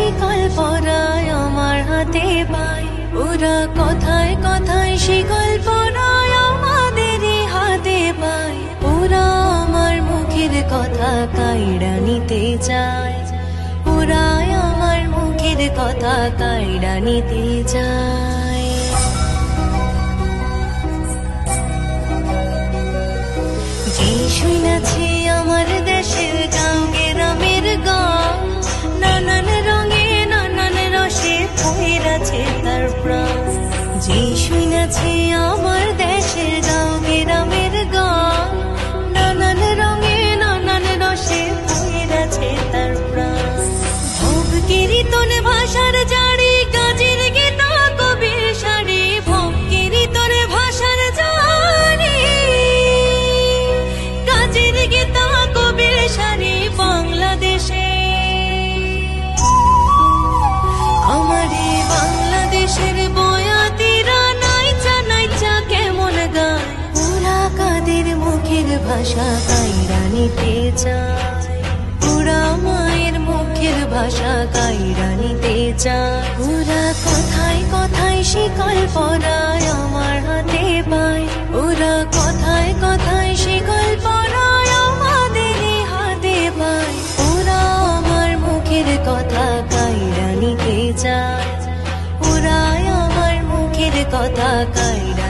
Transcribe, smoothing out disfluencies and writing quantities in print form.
শিকল পরায় আমার হাতে পায়, ওরা কথায় কথায় শিকল পরায় আমাদেরই হাতে পায়। ওরা আমার মুখের কথা কাইড়া নিতে চায়, ওরা আমার মুখের কথা কাইড়া নিতে চায়। যে শুনেছি আমার দেশের গাঁও গ্রামের গান, নানান রঙে নানান রসে পইরাছে তার প্রাণ। যে শুনেছি আমার দেশের গাঁও গ্রামের গান, নানান রঙে নানান রসে পইরাছে তার প্রাণ। ভোগ কীর্তন ভাষার জারি, কাজের গীতা কবির সারি, ভোগ কীর্তন ভাষার জারি, কাজের গীতা কবির সারি বাংলাদেশে। আমারে বাংলাদেশের বয়াতিরা নাইচা নাইচা কেমন গায়, ওরা কাদের মুখের ভাষা কাইড়া নিতে চায়, ওরা মায়ের মুখের ভাষা কাইড়া নিতে চায়। ওরা কথায় কথায় শিকল পরায় আমার হাতে পায়, ওরা কথায় কথায় শিকল পরায় আমাদেরই হাতে পায়। ওরা আমার মুখের কথা কাইড়া নিতে চায়, ওরা আমার মুখের কথা কাইড়া